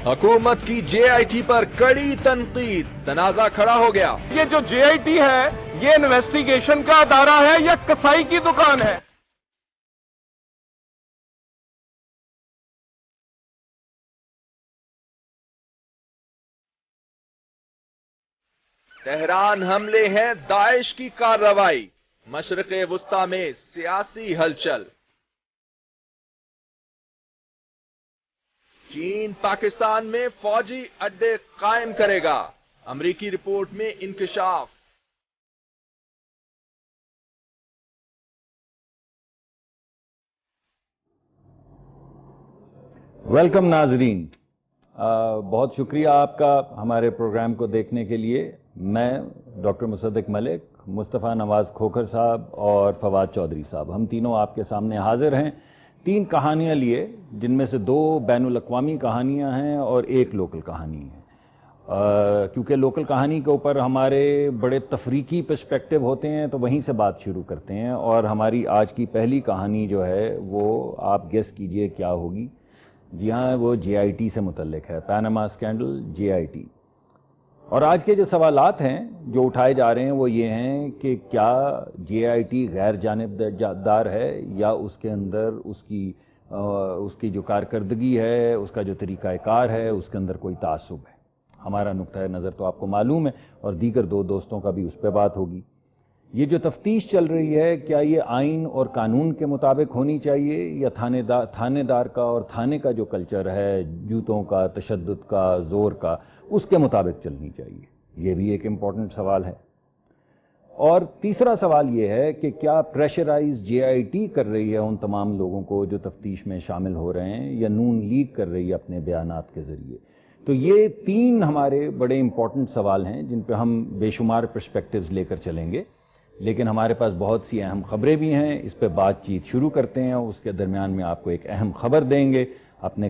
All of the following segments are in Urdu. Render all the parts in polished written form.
حکومت کی JIT پر کڑی تنقید، تنازع کھڑا ہو گیا۔ یہ جو JIT ہے یہ انویسٹیگیشن کا ادارہ ہے یا کسائی کی دکان ہے؟ تہران حملے ہیں داعش کی کارروائی، مشرق وسطی میں سیاسی ہلچل۔ چین پاکستان میں فوجی اڈے قائم کرے گا، امریکی رپورٹ میں انکشاف۔ ویلکم ناظرین، بہت شکریہ آپ کا ہمارے پروگرام کو دیکھنے کے لیے۔ میں ڈاکٹر مصدق ملک، مصطفیٰ نواز کھوکھر صاحب اور فواد چودھری صاحب، ہم تینوں آپ کے سامنے حاضر ہیں 3 کہانیاں لیے، جن میں سے 2 بین الاقوامی کہانیاں ہیں اور 1 لوکل کہانی ہے۔ کیونکہ لوکل کہانی کے اوپر ہمارے بڑے تفریقی پرسپیکٹو ہوتے ہیں تو وہیں سے بات شروع کرتے ہیں، اور ہماری آج کی پہلی کہانی جو ہے وہ آپ گیس کیجئے کیا ہوگی۔ جی ہاں، وہ JIT سے متعلق ہے، پاناما اسکینڈل، JIT۔ اور آج کے جو سوالات ہیں جو اٹھائے جا رہے ہیں وہ یہ ہیں کہ کیا JIT غیر جانبدار ہے، یا اس کے اندر اس کی جو کارکردگی ہے، اس کا جو طریقہ کار ہے، اس کے اندر کوئی تعصب ہے۔ ہمارا نقطہ نظر تو آپ کو معلوم ہے، اور دیگر 2 دوستوں کا بھی اس پہ بات ہوگی۔ یہ جو تفتیش چل رہی ہے، کیا یہ آئین اور قانون کے مطابق ہونی چاہیے، یا تھانے دار کا اور تھانے کا جو کلچر ہے، جوتوں کا، تشدد کا، زور کا، اس کے مطابق چلنی چاہیے؟ یہ بھی ایک امپورٹنٹ سوال ہے۔ اور تیسرا سوال یہ ہے کہ کیا پریشرائز JIT کر رہی ہے ان تمام لوگوں کو جو تفتیش میں شامل ہو رہے ہیں، یا نون لیگ کر رہی ہے اپنے بیانات کے ذریعے؟ تو یہ 3 ہمارے بڑے امپورٹنٹ سوال ہیں جن پہ ہم بے شمار پرسپیکٹیوز لے کر چلیں گے، لیکن ہمارے پاس بہت سی اہم خبریں بھی ہیں۔ اس پہ بات چیت شروع کرتے ہیں، اس کے درمیان میں آپ کو ایک اہم خبر دیں گے۔ اپنے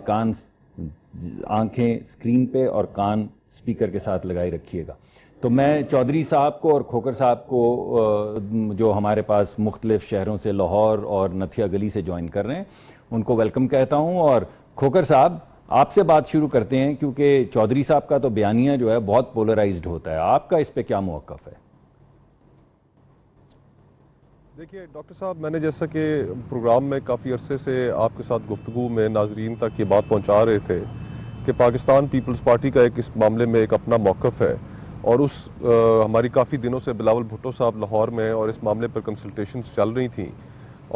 آنکھیں اسکرین پہ اور کان اسپیکر کے ساتھ لگائی رکھیے گا۔ تو میں چودھری صاحب کو اور کھوکھر صاحب کو، جو ہمارے پاس مختلف شہروں سے، لاہور اور نتھیا گلی سے جوائن کر رہے ہیں، ان کو ویلکم کہتا ہوں۔ اور کھوکھر صاحب، آپ سے بات شروع کرتے ہیں، کیونکہ چودھری صاحب کا تو بیانیہ جو ہے بہت پولرائزڈ ہوتا ہے، آپ کا اس پہ کیا موقف ہے؟ دیکھیے ڈاکٹر صاحب، میں نے جیسا کہ پروگرام میں کافی عرصے سے آپ کے ساتھ گفتگو میں ناظرین تک یہ بات پہنچا رہے تھے کہ پاکستان پیپلز پارٹی کا اس معاملے میں ایک اپنا موقف ہے، اور ہماری کافی دنوں سے بلاول بھٹو صاحب لاہور میں اور اس معاملے پر کنسلٹیشنز چل رہی تھیں،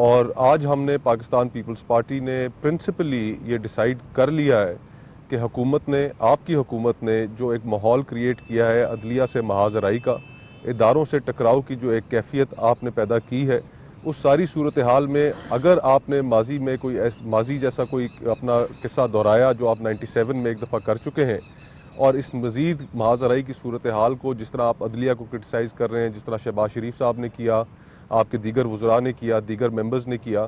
اور آج ہم نے پاکستان پیپلز پارٹی نے پرنسپلی یہ ڈیسائیڈ کر لیا ہے کہ حکومت نے، آپ کی حکومت نے جو ایک ماحول کریٹ کیا ہے عدلیہ سے محاذ آرائی کا، اداروں سے ٹکراؤ کی جو ایک کیفیت آپ نے پیدا کی ہے، اس ساری صورتحال میں اگر آپ نے ماضی میں ماضی جیسا کوئی اپنا قصہ دہرایا جو آپ 97 میں ایک دفعہ کر چکے ہیں، اور اس مزید محاذ آرائی کی صورتحال کو جس طرح آپ عدلیہ کو کرٹیسائز کر رہے ہیں، جس طرح شہباز شریف صاحب نے کیا، آپ کے دیگر وزراء نے کیا، دیگر ممبرز نے کیا،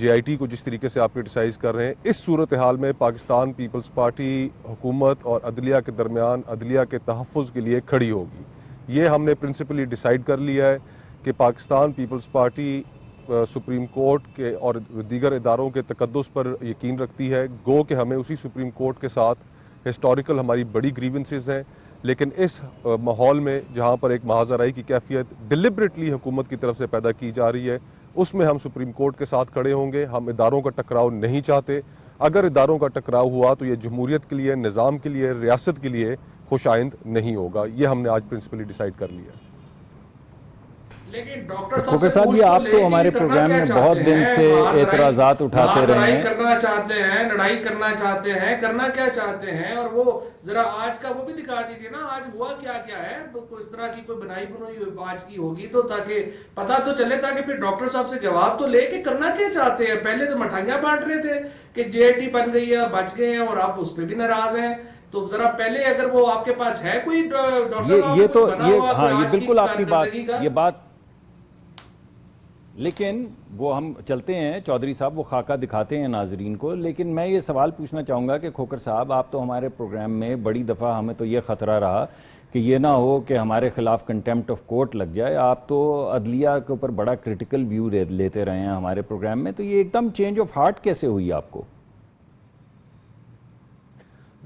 JIT کو جس طریقے سے آپ کرٹیسائز کر رہے ہیں، اس صورتحال میں پاکستان پیپلز پارٹی حکومت اور عدلیہ کے درمیان عدلیہ کے تحفظ کے لیے کھڑی ہوگی۔ یہ ہم نے پرنسپلی ڈیسائیڈ کر لیا ہے کہ پاکستان پیپلز پارٹی سپریم کورٹ کے اور دیگر اداروں کے تقدس پر یقین رکھتی ہے، گو کہ ہمیں اسی سپریم کورٹ کے ساتھ ہسٹوریکل ہماری بڑی گریونسز ہیں، لیکن اس ماحول میں جہاں پر ایک محاذ آرائی کی کیفیت ڈیلیبریٹلی حکومت کی طرف سے پیدا کی جا رہی ہے، اس میں ہم سپریم کورٹ کے ساتھ کھڑے ہوں گے۔ ہم اداروں کا ٹکراؤ نہیں چاہتے۔ اگر اداروں کا ٹکراؤ ہوا تو یہ جمہوریت کے لیے، نظام کے لیے، ریاست کے لیے خوش آئند نہیں ہوگا۔ یہ ہم نے آج پرنسپلی ڈیسائیڈ کر لیا۔ لیکن ڈاکٹر کھوکھر صاحب، یہ آپ تو ہمارے پروگرام میں بہت دن سے اعتراضات اٹھاتے رہے ہیں، کرنا چاہتے ہیں، لڑائی کرنا چاہتے ہیں، کرنا کیا چاہتے ہیں، اور وہ ذرا آج کا وہ بھی دکھا دیجیے نا، آج ہوا کیا کیا ہے، اس طرح کی کوئی بنائی بنوئی آج کی ہوگی تو تاکہ پتہ تو چلے، تاکہ پھر ڈاکٹر صاحب سے جواب تو لے کہ کرنا کیا چاہتے ہیں۔ پہلے تو مٹھائیاں بانٹ رہے تھے کہ JIT بن گئی ہے، بچ گئے ہیں، اور آپ اس پہ بھی ناراض ہیں، تو ذرا پہلے اگر وہ آپ کے پاس ہے کوئی ڈاکٹر صاحب یہ تو بنا ہوا ہاں، یہ آج کی بالکل آپ کی کارکردگی کا، یہ بات، لیکن وہ ہم چلتے ہیں چودھری صاحب، وہ خاکہ دکھاتے ہیں ناظرین کو، لیکن میں یہ سوال پوچھنا چاہوں گا کہ کھوکھر صاحب، آپ تو ہمارے پروگرام میں بڑی دفعہ ہمیں تو یہ خطرہ رہا کہ یہ نہ ہو کہ ہمارے خلاف کنٹیمپٹ آف کورٹ لگ جائے، آپ تو عدلیہ کے اوپر بڑا کرٹیکل ویو لیتے رہے ہیں ہمارے پروگرام میں، تو یہ ایک دم چینج آف ہارٹ کیسے ہوئی آپ کو؟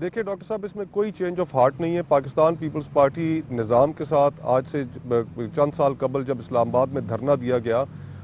دیکھیں ڈاکٹر صاحب، اس میں کوئی چینج آف ہارٹ نہیں ہے. پاکستان پیپلز پارٹی نظام کے ساتھ آج سے چند سال قبل جب اسلام آباد میں دھرنا دیا گیا،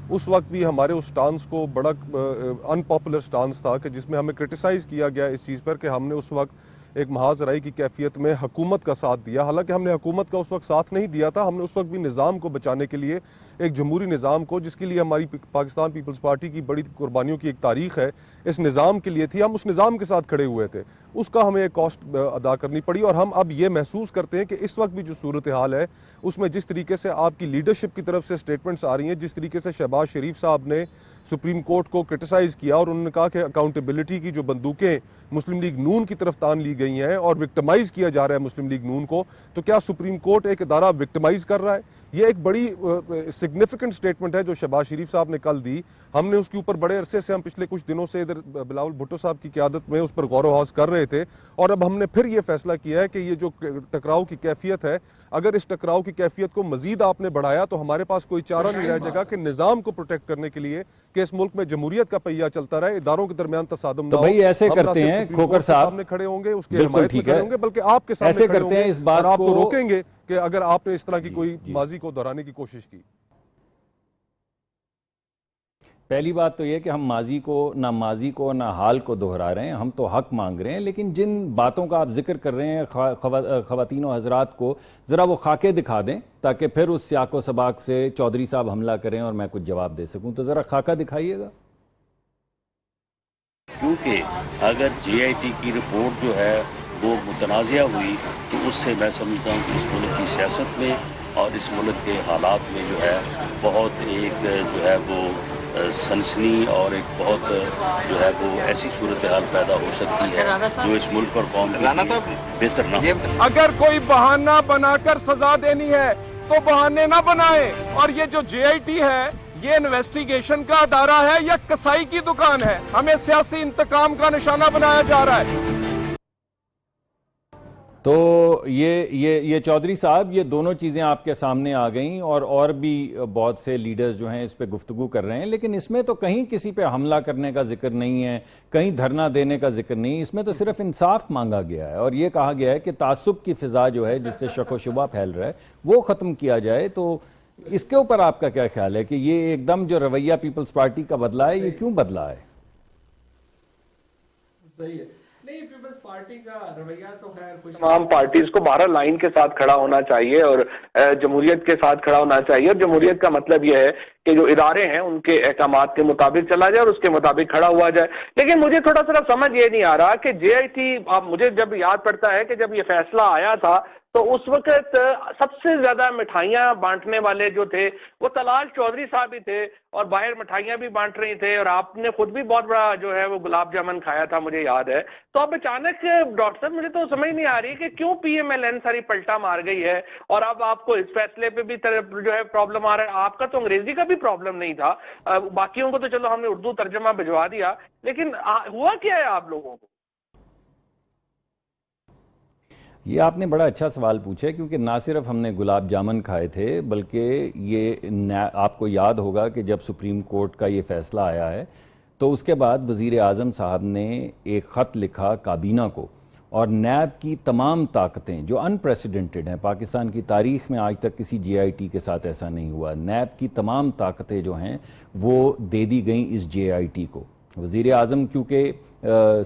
اس وقت بھی ہمارے اس سٹانس کو بڑا ان پاپولر سٹانس تھا کہ جس میں ہمیں کرٹیسائز کیا گیا اس چیز پر کہ ہم نے اس وقت ایک محاذ رائی کی کیفیت میں حکومت کا ساتھ دیا. حالانکہ ہم نے حکومت کا اس وقت ساتھ نہیں دیا تھا، ہم نے اس وقت بھی نظام کو بچانے کے لیے، ایک جمہوری نظام کو جس کے لیے ہماری پاکستان پیپلز پارٹی کی بڑی قربانیوں کی ایک تاریخ ہے، اس نظام کے لیے تھی. ہم اس نظام کے ساتھ کھڑے ہوئے تھے، اس کا ہمیں ایک کاسٹ ادا کرنی پڑی. اور ہم اب یہ محسوس کرتے ہیں کہ اس وقت بھی جو صورتحال ہے اس میں جس طریقے سے آپ کی لیڈرشپ کی طرف سے سٹیٹمنٹس آ رہی ہیں، جس طریقے سے شہباز شریف صاحب نے سپریم کورٹ کو کرٹیسائز کیا اور انہوں نے کہا کہ اکاؤنٹیبلٹی کی جو بندوقیں مسلم لیگ نون کی طرف تان لی گئی ہیں اور وکٹمائز کیا جا رہا ہے مسلم لیگ نون کو، تو کیا سپریم کورٹ ایک ادارہ وکٹمائز کر رہا ہے؟ یہ ایک بڑی سگنیفیکنٹ سٹیٹمنٹ ہے جو شہباز شریف صاحب نے کل دی. ہم نے اس کے اوپر بڑے عرصے سے، ہم پچھلے کچھ دنوں سے ادھر بلاول بھٹو صاحب کی قیادت میں اس پر غور و خوض کر رہے تھے، اور اب ہم نے پھر یہ فیصلہ کیا ہے کہ یہ جو ٹکراؤ کی کیفیت ہے، اگر اس ٹکراؤ کی کیفیت کو مزید آپ نے بڑھایا تو ہمارے پاس کوئی چارہ نہیں رہ جائے گا کہ نظام کو پروٹیکٹ کرنے کے لیے کہ اس ملک میں جمہوریت کا پہیہ چلتا رہے، اداروں کے درمیان تصادم نہ ہو. تو بھائی ایسے کرتے ہیں کھوکر صاحب، سامنے کھڑے ہوں گے، اس کے حمایت میں کھڑے ہوں گے، بلکہ آپ کے سامنے کھڑے ہوں گے اور آپ کو روکیں گے کہ اگر آپ نے اس طرح کی کوئی ماضی کو دہرانے کی کوشش کی. پہلی بات تو یہ کہ ہم ماضی کو نہ حال کو دہرا رہے ہیں، ہم تو حق مانگ رہے ہیں. لیکن جن باتوں کا آپ ذکر کر رہے ہیں خواتین و حضرات کو ذرا وہ خاکے دکھا دیں تاکہ پھر اس سیاق و سباق سے چودھری صاحب حملہ کریں اور میں کچھ جواب دے سکوں. تو ذرا خاکہ دکھائیے گا. کیونکہ اگر جے آئی ٹی کی رپورٹ جو ہے وہ متنازعہ ہوئی تو اس سے میں سمجھتا ہوں کہ اس ملک کی سیاست میں اور اس ملک کے حالات میں جو ہے بہت ایک جو ہے وہ سنسنی اور ایک بہت جو ہے وہ ایسی صورتحال پیدا ہو سکتی ہے جو اس ملک اور قوم کے لیے بہتر نہ ہو. اگر کوئی بہانہ بنا کر سزا دینی ہے تو بہانے نہ بنائے. اور یہ جو جے آئی ٹی ہے یہ انویسٹیگیشن کا ادارہ ہے یا کسائی کی دکان ہے؟ ہمیں سیاسی انتقام کا نشانہ بنایا جا رہا ہے. تو یہ چودھری صاحب، یہ دونوں چیزیں آپ کے سامنے آ گئیں اور بھی بہت سے لیڈرز جو ہیں اس پہ گفتگو کر رہے ہیں، لیکن اس میں تو کہیں کسی پہ حملہ کرنے کا ذکر نہیں ہے، کہیں دھرنا دینے کا ذکر نہیں. اس میں تو صرف انصاف مانگا گیا ہے اور یہ کہا گیا ہے کہ تعصب کی فضا جو ہے جس سے شک و شبہ پھیل رہا ہے وہ ختم کیا جائے. تو اس کے اوپر آپ کا کیا خیال ہے کہ یہ ایک دم جو رویہ پیپلز پارٹی کا بدلا ہے، یہ کیوں بدلا ہے؟ صحیح ہے. نہیں، پیپلز پارٹی کا رویہ تو خیر خوش، تمام پارٹیز کو 12 لائن کے ساتھ کھڑا ہونا چاہیے اور جمہوریت کے ساتھ کھڑا ہونا چاہیے. اور جمہوریت کا مطلب یہ ہے کہ جو ادارے ہیں ان کے احکامات کے مطابق چلا جائے اور اس کے مطابق کھڑا ہوا جائے. لیکن مجھے تھوڑا سا سمجھ یہ نہیں آ رہا کہ جے آئی ٹی، مجھے جب یاد پڑتا ہے کہ جب یہ فیصلہ آیا تھا تو اس وقت سب سے زیادہ مٹھائیاں بانٹنے والے جو تھے وہ طلال چودھری صاحب ہی تھے اور باہر مٹھائیاں بھی بانٹ رہی تھے اور آپ نے خود بھی بہت بڑا جو ہے وہ گلاب جامن کھایا تھا، مجھے یاد ہے. تو اب اچانک ڈاکٹر صاحب مجھے تو سمجھ نہیں آ رہی کہ کیوں پی ایم ایل این ساری پلٹا مار گئی ہے اور اب آپ کو اس فیصلے پہ بھی جو ہے پرابلم آ رہا ہے. آپ کا تو انگریزی کا بھی پرابلم نہیں تھا، باقیوں کو تو چلو ہم نے اردو ترجمہ بھجوا دیا، لیکن ہوا کیا ہے آپ لوگوں کو؟ یہ آپ نے بڑا اچھا سوال پوچھا، کیونکہ نہ صرف ہم نے گلاب جامن کھائے تھے بلکہ یہ آپ کو یاد ہوگا کہ جب سپریم کورٹ کا یہ فیصلہ آیا ہے تو اس کے بعد وزیر اعظم صاحب نے ایک خط لکھا کابینہ کو، اور نیب کی تمام طاقتیں جو انپریسیڈنٹڈ ہیں، پاکستان کی تاریخ میں آج تک کسی جے آئی ٹی کے ساتھ ایسا نہیں ہوا، نیب کی تمام طاقتیں جو ہیں وہ دے دی گئیں اس جے آئی ٹی کو. وزیر اعظم کیونکہ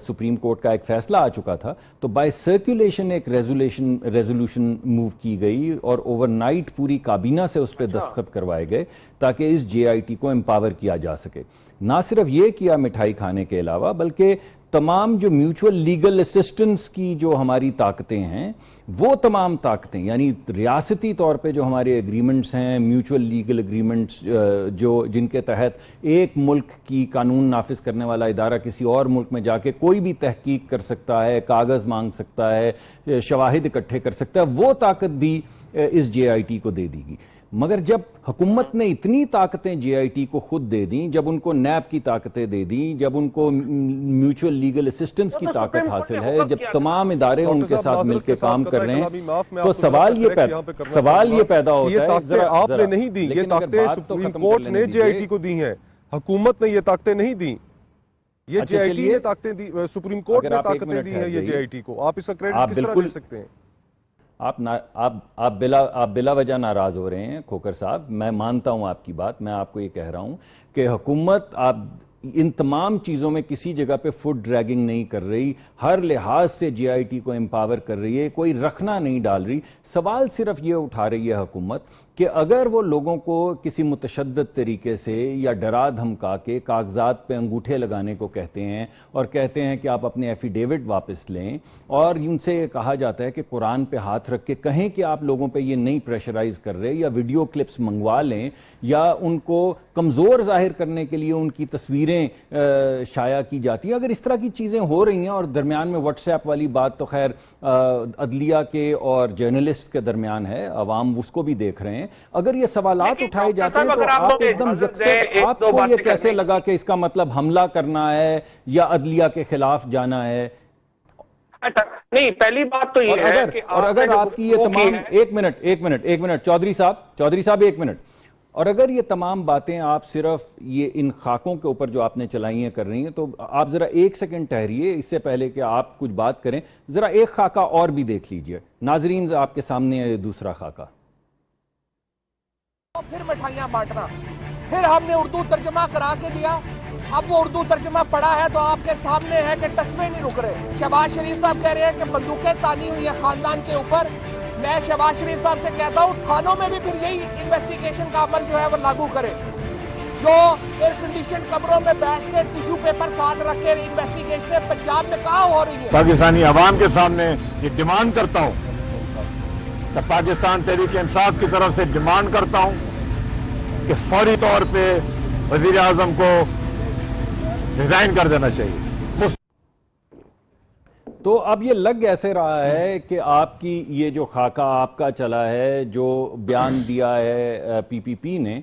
سپریم کورٹ کا ایک فیصلہ آ چکا تھا تو بائی سرکولیشن ایک ریزولوشن موو کی گئی اور اوور نائٹ پوری کابینہ سے اس پہ دستخط کروائے گئے تاکہ اس جے آئی ٹی کو امپاور کیا جا سکے. نہ صرف یہ کیا مٹھائی کھانے کے علاوہ، بلکہ تمام جو میوچول لیگل اسسٹنس کی جو ہماری طاقتیں ہیں وہ تمام طاقتیں، یعنی ریاستی طور پہ جو ہمارے اگریمنٹس ہیں، میوچول لیگل اگریمنٹس جن کے تحت ایک ملک کی قانون نافذ کرنے والا ادارہ کسی اور ملک میں جا کے کوئی بھی تحقیق کر سکتا ہے، کاغذ مانگ سکتا ہے، شواہد اکٹھے کر سکتا ہے، وہ طاقت بھی اس جے آئی ٹی کو دے دی گئی. مگر جب حکومت نے اتنی طاقتیں جے آئی ٹی کو خود دے دیں، جب ان کو نیب کی طاقتیں دے دیں، جب ان کو میوچول لیگل اسسٹنس کی طاقت حاصل ہے، جب تمام ادارے ان کے ساتھ مل کے کام کر رہے ہیں، تو سوال یہ پیدا ہوتا ہے، یہ طاقتیں آپ نے نہیں دی، یہ طاقتیں سپریم کورٹ نے جے آئی ٹی کو دی ہیں، حکومت نے یہ طاقتیں نہیں دی. یہ اچھا JIT چلیے، نے طاقتیں دی، سپریم کورٹ اگر نے آپ ایک طاقتیں منٹ دی ٹھہر ہیں یہ جائیے۔ JIT کو، آپ اس کا آپ کریڈٹ کس طرح بالکل لے سکتے ہیں؟ آپ بلا وجہ ناراض ہو رہے ہیں کھوکھر صاحب، میں مانتا ہوں آپ کی بات، میں آپ کو یہ کہہ رہا ہوں کہ حکومت آپ ان تمام چیزوں میں کسی جگہ پہ فٹ ڈریگنگ نہیں کر رہی، ہر لحاظ سے JIT کو امپاور کر رہی ہے، کوئی رکھنا نہیں ڈال رہی۔ سوال صرف یہ اٹھا رہی ہے حکومت کہ اگر وہ لوگوں کو کسی متشدد طریقے سے یا ڈرا دھمکا کے کاغذات پہ انگوٹھے لگانے کو کہتے ہیں اور کہتے ہیں کہ آپ اپنے ایفیڈیوٹ واپس لیں، اور ان سے یہ کہا جاتا ہے کہ قرآن پہ ہاتھ رکھ کے کہیں کہ آپ لوگوں پہ یہ نہیں پریشرائز کر رہے، یا ویڈیو کلپس منگوا لیں، یا ان کو کمزور ظاہر کرنے کے لیے ان کی تصویریں شائع کی جاتی ہیں، اگر اس طرح کی چیزیں ہو رہی ہیں، اور درمیان میں واٹس ایپ والی بات تو خیر عدلیہ کے اور جرنلسٹ کے درمیان ہے، عوام اس کو بھی دیکھ رہے ہیں، اگر یہ سوالات اٹھائے جاتے ہیں تو آپ ایک دم یکسر، آپ کو یہ کیسے لگا کہ اس کا مطلب حملہ کرنا ہے یا عدلیہ کے خلاف جانا ہے؟ اچھا نہیں، پہلی بات تو یہ ہے کہ اور اگر آپ کی یہ تمام، ایک منٹ چودھری صاحب ایک منٹ، اور اگر یہ تمام باتیں آپ صرف یہ ان خاکوں کے اوپر جو آپ نے چلائی ہیں کر رہی ہیں، تو آپ ذرا ایک سیکنڈ ٹھہریے، اس سے پہلے کہ آپ کچھ بات کریں، ذرا ایک خاکہ اور بھی دیکھ لیجئے۔ ناظرین آپ کے سامنے ہے دوسرا خاکہ۔ پھر مٹھائیاں بانٹنا، پھر ہم نے اردو ترجمہ کرا کے دیا، اب وہ اردو ترجمہ پڑا ہے تو آپ کے سامنے ہے کہ ٹسمے نہیں رک رہے۔ شہباز شریف صاحب کہہ رہے ہیں کہ بندوقیں تانی ہوئی ہیں خاندان کے اوپر، میں شہباز شریف صاحب سے کہتا ہوں تھانوں میں بھی پھر یہی انویسٹیگیشن کا عمل جو ہے وہ لاگو کرے، جو ایئر کنڈیشن کمروں میں بیٹھ کے ٹیشو پیپر ساتھ رکھ کے انویسٹیگیشن پنجاب میں کہاں ہو رہی ہے۔ پاکستانی عوام کے سامنے یہ ڈیمانڈ کرتا ہوں کہ پاکستان تحریک انصاف کی طرف سے ڈیمانڈ کرتا ہوں کہ فوری طور پہ وزیر اعظم کو ریزائن کر دینا چاہیے۔ تو اب یہ لگ ایسے رہا ہے کہ آپ کی یہ جو خاکہ آپ کا چلا ہے، جو بیان دیا ہے PPP نے،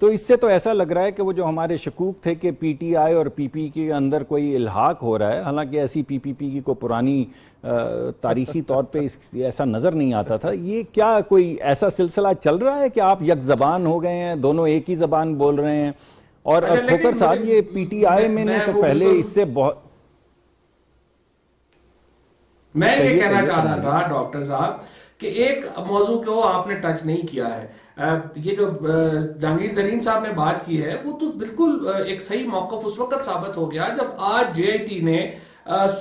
تو اس سے تو ایسا لگ رہا ہے کہ وہ جو ہمارے شکوک تھے کہ PTI اور PP کے اندر کوئی الحاق ہو رہا ہے، حالانکہ ایسی PPP کی کوئی پرانی تاریخی طور پہ ایسا نظر نہیں آتا تھا، یہ کیا کوئی ایسا سلسلہ چل رہا ہے کہ آپ یک زبان ہو گئے ہیں، دونوں ایک ہی زبان بول رہے ہیں؟ اور کھوکھر صاحب یہ PTI میں نے تو پہلے اس سے بہت، میں یہ کہنا چاہ رہا تھا ڈاکٹر صاحب کہ ایک موضوع کو آپ نے ٹچ نہیں کیا ہے، یہ جو جہانگیر ترین صاحب نے بات کی ہے وہ تو بالکل ایک صحیح موقف اس وقت ثابت ہو گیا جب آج JIT نے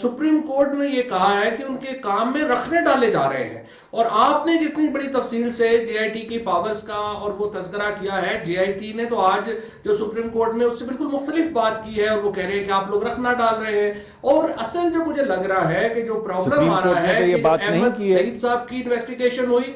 سپریم کورٹ میں یہ کہا ہے کہ ان کے کام میں رکھنے ڈالے جا رہے ہیں، اور آپ نے جتنی بڑی تفصیل سے JIT کی پاورز کا اور وہ تذکرہ کیا ہے، JIT نے تو آج جو سپریم کورٹ میں اس سے بالکل مختلف بات کی ہے، اور وہ کہہ رہے ہیں کہ آپ لوگ رکھنا ڈال رہے ہیں، اور اصل جو مجھے لگ رہا ہے کہ جو پرابلم آ رہا ہے کہ احمد سعید صاحب کی انویسٹیگیشن ہوئی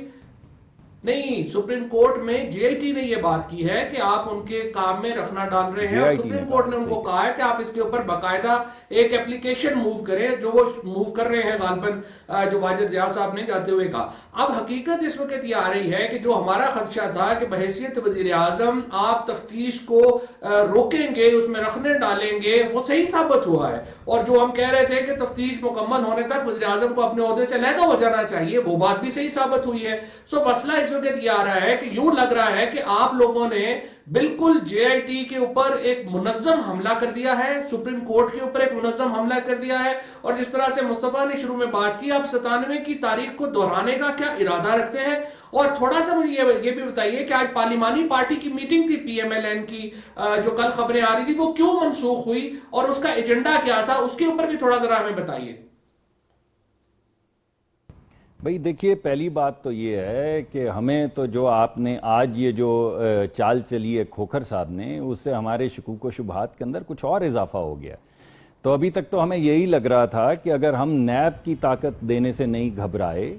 نہیں، سپریم کورٹ میں JIT نے یہ بات کی ہے کہ آپ ان کے کام میں رکھنا ڈال رہے ہیں، اور سپریم کورٹ نے ان کو کہا ہے کہ آپ اس کے اوپر باقاعدہ ایک اپلیکیشن موو کریں، جو وہ موو کر رہے ہیں غالباً جو واجد ضیاء صاحب نے جاتے ہوئے کہا۔ اب حقیقت اس وقت یہ آ رہی ہے کہ جو ہمارا خدشہ تھا کہ بحیثیت وزیر اعظم آپ تفتیش کو روکیں گے، اس میں رکھنے ڈالیں گے، وہ صحیح ثابت ہوا ہے، اور جو ہم کہہ رہے تھے کہ تفتیش مکمل ہونے تک وزیر اعظم کو اپنے عہدے سے علیحدہ ہو جانا چاہیے، وہ بات بھی صحیح ثابت ہوئی ہے۔ سو مسئلہ اس وقت یہ آ رہا ہے کہ یوں لگ رہا ہے کہ آپ لوگوں نے بالکل JIT کے اوپر ایک منظم حملہ کر دیا ہے، سپریم کورٹ کے اوپر ایک منظم حملہ کر دیا ہے، اور جس طرح سے مصطفیٰ نے شروع میں بات کی، آپ 97 کی تاریخ کو دہرانے کا کیا ارادہ رکھتے ہیں؟ اور تھوڑا سا مجھے یہ بھی بتائیے کہ آج پارلیمانی پارٹی کی میٹنگ تھی PMLN کی، جو کل خبریں آ رہی تھی، وہ کیوں منسوخ ہوئی اور اس کا ایجنڈا کیا تھا، اس کے اوپر بھی تھوڑا ذرا ہمیں بتائیے۔ بھئی دیکھیے، پہلی بات تو یہ ہے کہ ہمیں تو جو آپ نے آج یہ جو چال چلی ہے کھوکھر صاحب نے، اس سے ہمارے شکوک و شبہات کے اندر کچھ اور اضافہ ہو گیا۔ تو ابھی تک تو ہمیں یہی لگ رہا تھا کہ اگر ہم نیب کی طاقت دینے سے نہیں گھبرائے،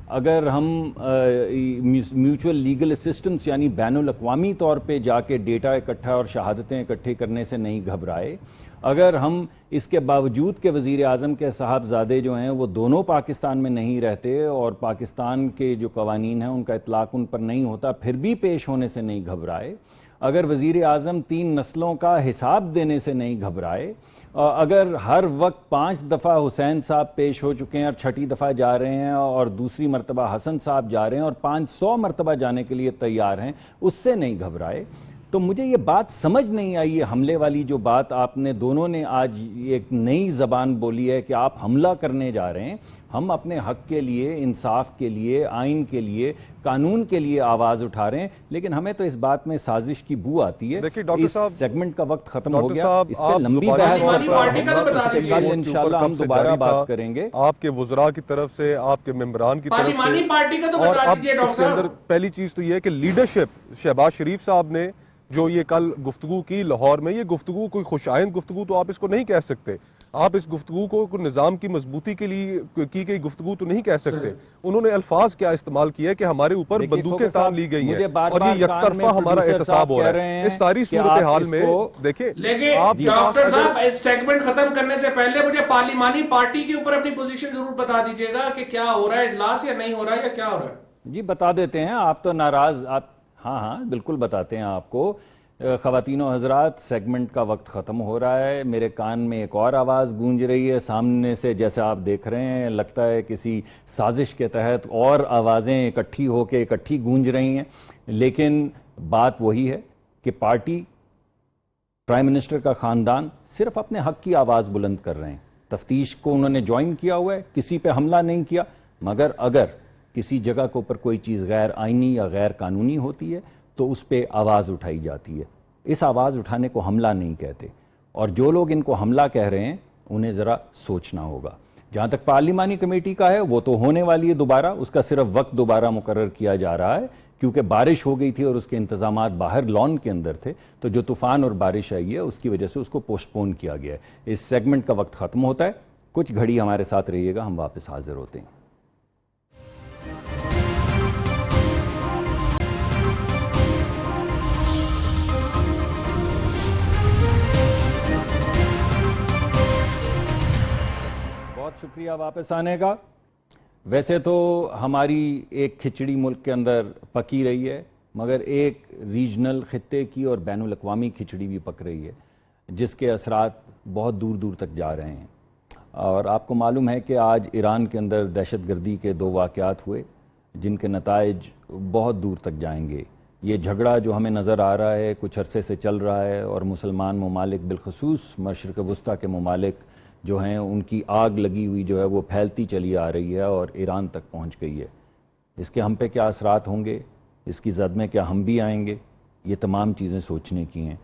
اگر ہم میوچول لیگل اسسٹنس یعنی بین الاقوامی طور پہ جا کے ڈیٹا اکٹھا اور شہادتیں اکٹھے کرنے سے نہیں گھبرائے، اگر ہم اس کے باوجود کہ وزیر اعظم کے صاحبزادے جو ہیں وہ دونوں پاکستان میں نہیں رہتے اور پاکستان کے جو قوانین ہیں ان کا اطلاق ان پر نہیں ہوتا، پھر بھی پیش ہونے سے نہیں گھبرائے، اگر وزیر اعظم 3 نسلوں کا حساب دینے سے نہیں گھبرائے، اگر ہر وقت 5 دفعہ حسین صاحب پیش ہو چکے ہیں اور 6ٹھی دفعہ جا رہے ہیں، اور دوسری مرتبہ حسن صاحب جا رہے ہیں اور 500 مرتبہ جانے کے لیے تیار ہیں، اس سے نہیں گھبرائے، تو مجھے یہ بات سمجھ نہیں آئی، یہ حملے والی جو بات آپ نے دونوں نے آج ایک نئی زبان بولی ہے کہ آپ حملہ کرنے جا رہے ہیں. ہم اپنے حق کے لیے، انصاف کے لیے، آئین کے لیے، قانون کے لیے آواز اٹھا رہے ہیں، لیکن ہمیں تو اس بات میں سازش کی بو آتی ہے. اس سیگمنٹ کا وقت ختم ہو گیا، اس پہ لمبی بحث انشاءاللہ ہم دوبارہ بات کریں گے. آپ کے وزراء کی طرف سے، آپ کے ممبران کی طرف سے، پارلیمانی پارٹی کا تو بتا دیجئے ڈاکٹر اس کے اندر صاحب. پہلی چیز تو یہ ہے کہ لیڈرشپ شہباز شریف صاحب نے جو یہ کل گفتگو کی لاہور میں، یہ گفتگو کوئی خوش آئند گفتگو تو آپ اس کو نہیں کہہ سکتے. آپ اس گفتگو کو نظام کی مضبوطی کے لیے کی گئی گفتگو تو نہیں کہہ سکتے. انہوں نے الفاظ کیا استعمال کیا کہ ہمارے اوپر بندوقیں تان لی گئی ہیں اور یہ یک طرفہ ہمارا احتساب ہو رہا ہے. اس ساری صورتحال میں دیکھیں، لیکن ڈاکٹر صاحب اس سیگمنٹ ختم کرنے سے پہلے مجھے پارلیمانی پارٹی کے اوپر اپنی پوزیشن ضرور بتا دیجئے گا کہ کیا ہو رہا ہے، اجلاس یا نہیں ہو رہا ہے یا کیا ہو رہا ہے. جی بتا دیتے ہیں، آپ تو ناراض، آپ ہاں بالکل بتاتے ہیں آپ کو. خواتین و حضرات، سیگمنٹ کا وقت ختم ہو رہا ہے. میرے کان میں ایک اور آواز گونج رہی ہے سامنے سے، جیسے آپ دیکھ رہے ہیں لگتا ہے کسی سازش کے تحت اور آوازیں اکٹھی ہو کے اکٹھی گونج رہی ہیں. لیکن بات وہی ہے کہ پارٹی، پرائم منسٹر کا خاندان صرف اپنے حق کی آواز بلند کر رہے ہیں. تفتیش کو انہوں نے جوائن کیا ہوا ہے، کسی پہ حملہ نہیں کیا، مگر اگر کسی جگہ کے اوپر کوئی چیز غیر آئینی یا غیر قانونی ہوتی ہے تو اس پہ آواز اٹھائی جاتی ہے. اس آواز اٹھانے کو حملہ نہیں کہتے، اور جو لوگ ان کو حملہ کہہ رہے ہیں انہیں ذرا سوچنا ہوگا. جہاں تک پارلیمانی کمیٹی کا ہے، وہ تو ہونے والی ہے دوبارہ، اس کا صرف وقت دوبارہ مقرر کیا جا رہا ہے کیونکہ بارش ہو گئی تھی اور اس کے انتظامات باہر لان کے اندر تھے، تو جو طوفان اور بارش آئی ہے اس کی وجہ سے اس کو پوسٹ پون کیا گیا ہے. اس سیگمنٹ کا وقت ختم ہوتا ہے، کچھ گھڑی ہمارے ساتھ رہیے گا، ہم واپس حاضر ہوتے ہیں. بہت شکریہ واپس آنے کا. ویسے تو ہماری ایک کھچڑی ملک کے اندر پکی رہی ہے، مگر ایک ریجنل خطے کی اور بین الاقوامی کھچڑی بھی پک رہی ہے جس کے اثرات بہت دور دور تک جا رہے ہیں. اور آپ کو معلوم ہے کہ آج ایران کے اندر دہشت گردی کے 2 واقعات ہوئے جن کے نتائج بہت دور تک جائیں گے. یہ جھگڑا جو ہمیں نظر آ رہا ہے کچھ عرصے سے چل رہا ہے، اور مسلمان ممالک بالخصوص مشرق وسطیٰ کے ممالک جو ہیں ان کی آگ لگی ہوئی جو ہے وہ پھیلتی چلی آ رہی ہے اور ایران تک پہنچ گئی ہے. اس کے ہم پہ کیا اثرات ہوں گے، اس کی زد میں کیا ہم بھی آئیں گے، یہ تمام چیزیں سوچنے کی ہیں.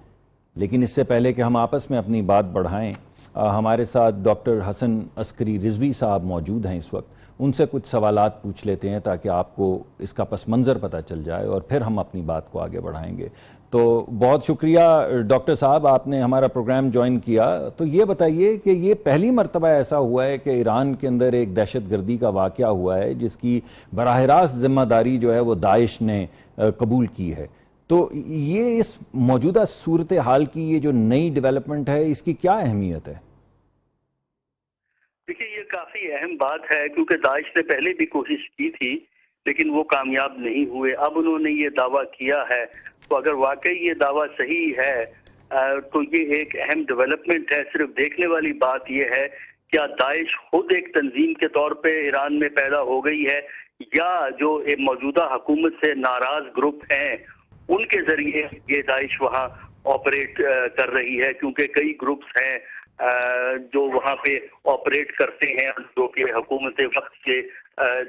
لیکن اس سے پہلے کہ ہم آپس میں اپنی بات بڑھائیں، ہمارے ساتھ ڈاکٹر حسن عسکری رضوی صاحب موجود ہیں اس وقت. ان سے کچھ سوالات پوچھ لیتے ہیں تاکہ آپ کو اس کا پس منظر پتہ چل جائے اور پھر ہم اپنی بات کو آگے بڑھائیں گے. تو بہت شکریہ ڈاکٹر صاحب، آپ نے ہمارا پروگرام جوائن کیا. تو یہ بتائیے کہ یہ پہلی مرتبہ ایسا ہوا ہے کہ ایران کے اندر ایک دہشت گردی کا واقعہ ہوا ہے جس کی براہ راست ذمہ داری جو ہے وہ داعش نے قبول کی ہے. تو یہ اس موجودہ صورتحال کی یہ جو نئی ڈیولپمنٹ ہے اس کی کیا اہمیت ہے؟ دیکھیے، یہ کافی اہم بات ہے کیونکہ داعش نے پہلے بھی کوشش کی تھی لیکن وہ کامیاب نہیں ہوئے. اب انہوں نے یہ دعویٰ کیا ہے، تو اگر واقعی یہ دعویٰ صحیح ہے تو یہ ایک اہم ڈیولپمنٹ ہے. صرف دیکھنے والی بات یہ ہے کیا داعش خود ایک تنظیم کے طور پہ ایران میں پیدا ہو گئی ہے یا جو موجودہ حکومت سے ناراض گروپ ہیں ان کے ذریعے یہ داعش وہاں آپریٹ کر رہی ہے. کیونکہ کئی گروپس ہیں جو وہاں پہ آپریٹ کرتے ہیں جو کہ حکومت وقت سے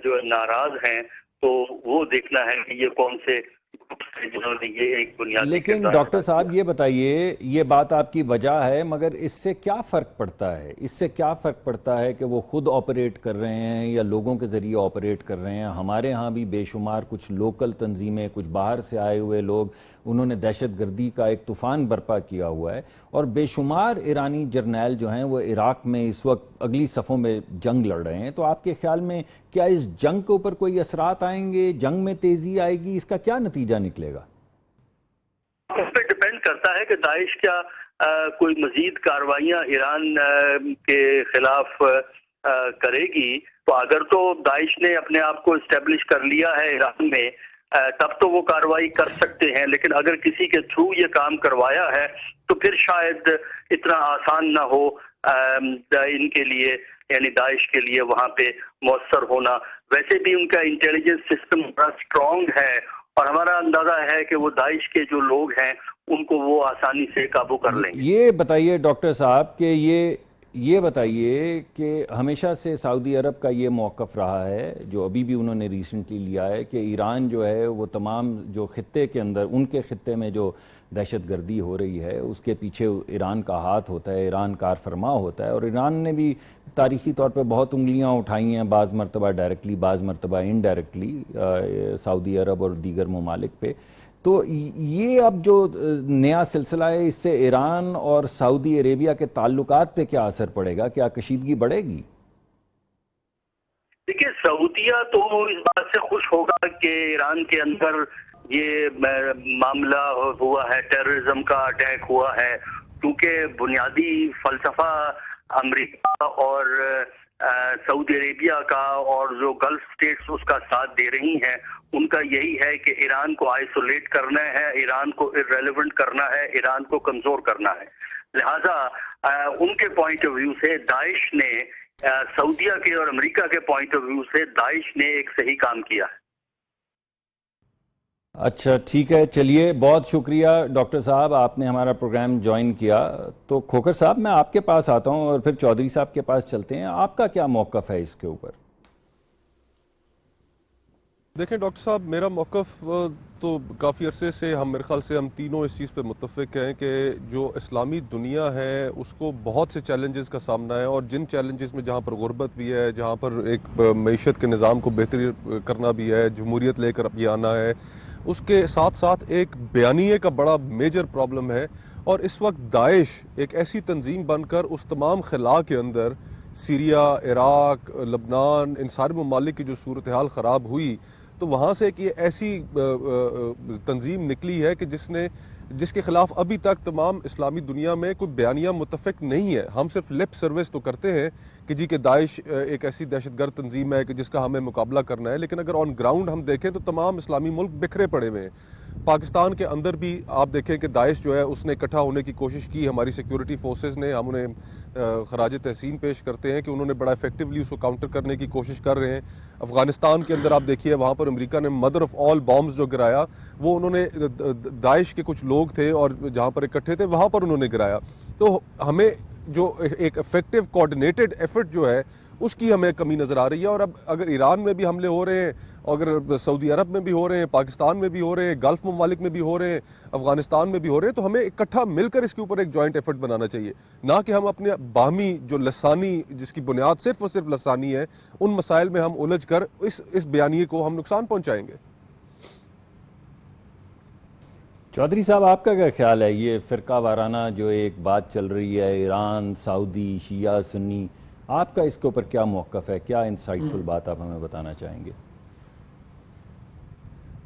جو ناراض ہیں. تو وہ دیکھنا ہے کہ یہ کون سے گروپس ہیں جنہوں نے یہ ایک بنیادی. لیکن ڈاکٹر صاحب یہ بتائیے، یہ بات آپ کی وجہ ہے، مگر اس سے کیا فرق پڑتا ہے؟ اس سے کیا فرق پڑتا ہے کہ وہ خود آپریٹ کر رہے ہیں یا لوگوں کے ذریعے آپریٹ کر رہے ہیں؟ ہمارے ہاں بھی بے شمار کچھ لوکل تنظیمیں، کچھ باہر سے آئے ہوئے لوگ، انہوں نے دہشت گردی کا ایک طوفان برپا کیا ہوا ہے، اور بے شمار ایرانی جرنیل جو ہیں وہ عراق میں اس وقت اگلی صفوں میں جنگ لڑ رہے ہیں. تو آپ کے خیال میں کیا اس جنگ کے اوپر کوئی اثرات آئیں گے؟ جنگ میں تیزی آئے گی؟ اس کا کیا نتیجہ نکلے گا؟ اس پہ ڈپینڈ کرتا ہے کہ داعش کیا کوئی مزید کارروائیاں ایران کے خلاف کرے گی. تو اگر تو داعش نے اپنے آپ کو اسٹیبلش کر لیا ہے ایران میں تب تو وہ کارروائی کر سکتے ہیں، لیکن اگر کسی کے تھرو یہ کام کروایا ہے تو پھر شاید اتنا آسان نہ ہو ان کے لیے، یعنی داعش کے لیے وہاں پہ مؤثر ہونا. ویسے بھی ان کا انٹیلیجنس سسٹم بڑا اسٹرانگ ہے اور ہمارا اندازہ ہے کہ وہ داعش کے جو لوگ ہیں ان کو وہ آسانی سے قابو کر لیں گے. یہ بتائیے ڈاکٹر صاحب کہ یہ بتائیے کہ ہمیشہ سے سعودی عرب کا یہ موقف رہا ہے جو ابھی بھی انہوں نے ریسنٹلی لیا ہے کہ ایران جو ہے وہ تمام جو خطے کے اندر ان کے خطے میں جو دہشت گردی ہو رہی ہے اس کے پیچھے ایران کا ہاتھ ہوتا ہے، ایران کار فرما ہوتا ہے، اور ایران نے بھی تاریخی طور پہ بہت انگلیاں اٹھائی ہیں، بعض مرتبہ ڈائریکٹلی بعض مرتبہ انڈائریکٹلی سعودی عرب اور دیگر ممالک پہ. تو یہ اب جو نیا سلسلہ ہے اس سے ایران اور سعودی عربیہ کے تعلقات پہ کیا اثر پڑے گا؟ کیا کشیدگی بڑھے گی؟ دیکھیے سعودیہ تو اس بات سے خوش ہوگا کہ ایران کے اندر یہ معاملہ ہوا ہے، ٹیررزم کا اٹیک ہوا ہے، کیونکہ بنیادی فلسفہ امریکہ اور سعودی عربیہ کا اور جو گلف سٹیٹس اس کا ساتھ دے رہی ہیں ان کا یہی ہے کہ ایران کو آئسولیٹ کرنا ہے، ایران کو irrelevant کرنا ہے، ایران کو کمزور کرنا ہے. لہذا ان کے پوائنٹ آف ویو سے داعش نے سعودیہ کے اور امریکہ کے پوائنٹ آف ویو سے داعش نے ایک صحیح کام کیا ہے. اچھا ٹھیک ہے، چلیے بہت شکریہ ڈاکٹر صاحب، آپ نے ہمارا پروگرام جوائن کیا. تو کھوکھر صاحب میں آپ کے پاس آتا ہوں اور پھر چودھری صاحب کے پاس چلتے ہیں. آپ کا کیا موقف ہے اس کے اوپر؟ دیکھیں ڈاکٹر صاحب، میرا موقف تو کافی عرصے سے میرے خیال سے ہم تینوں اس چیز پہ متفق ہیں کہ جو اسلامی دنیا ہے اس کو بہت سے چیلنجز کا سامنا ہے، اور جن چیلنجز میں جہاں پر غربت بھی ہے، جہاں پر ایک معیشت کے نظام کو بہتری کرنا بھی ہے، جمہوریت لے کر یہ آنا ہے، اس کے ساتھ ساتھ ایک بیانیے کا بڑا میجر پرابلم ہے. اور اس وقت داعش ایک ایسی تنظیم بن کر اس تمام خلا کے اندر سیریا، عراق، لبنان، ان سارے ممالک کی جو صورتحال خراب ہوئی تو وہاں سے ایک یہ ایسی تنظیم نکلی ہے کہ جس کے خلاف ابھی تک تمام اسلامی دنیا میں کوئی بیانیہ متفق نہیں ہے. ہم صرف لپ سروس تو کرتے ہیں کہ جی کہ داعش ایک ایسی دہشت گرد تنظیم ہے کہ جس کا ہمیں مقابلہ کرنا ہے، لیکن اگر آن گراؤنڈ ہم دیکھیں تو تمام اسلامی ملک بکھرے پڑے ہوئے ہیں. پاکستان کے اندر بھی آپ دیکھیں کہ داعش جو ہے اس نے اکٹھا ہونے کی کوشش کی. ہماری سیکیورٹی فورسز نے، ہم انہیں خراج تحسین پیش کرتے ہیں کہ انہوں نے بڑا ایفیکٹولی اس کو کاؤنٹر کرنے کی کوشش کر رہے ہیں. افغانستان کے اندر آپ دیکھیے وہاں پر امریکہ نے مدر آف آل بامز جو گرایا وہ انہوں نے داعش کے کچھ لوگ تھے اور جہاں پر اکٹھے تھے وہاں پر انہوں نے گرایا. تو ہمیں جو ایک افیکٹو کوآرڈینیٹڈ ایفرٹ جو ہے اس کی ہمیں کمی نظر آ رہی ہے. اور اب اگر ایران میں بھی حملے ہو رہے ہیں، اگر سعودی عرب میں بھی ہو رہے ہیں، پاکستان میں بھی ہو رہے ہیں، گلف ممالک میں بھی ہو رہے ہیں، افغانستان میں بھی ہو رہے ہیں، تو ہمیں اکٹھا مل کر اس کے اوپر ایک جوائنٹ ایفرٹ بنانا چاہیے، نہ کہ ہم اپنے باہمی جو لسانی جس کی بنیاد صرف اور صرف لسانی ہے ان مسائل میں ہم الجھ کر اس بیانیے کو ہم نقصان پہنچائیں گے. چودھری صاحب آپ کا کیا خیال ہے؟ یہ فرقہ وارانہ جو ایک بات چل رہی ہے، ایران، سعودی، شیعہ، سنی، آپ کا اس کے اوپر کیا موقف ہے؟ کیا انسائٹ فل بات آپ ہمیں بتانا چاہیں گے؟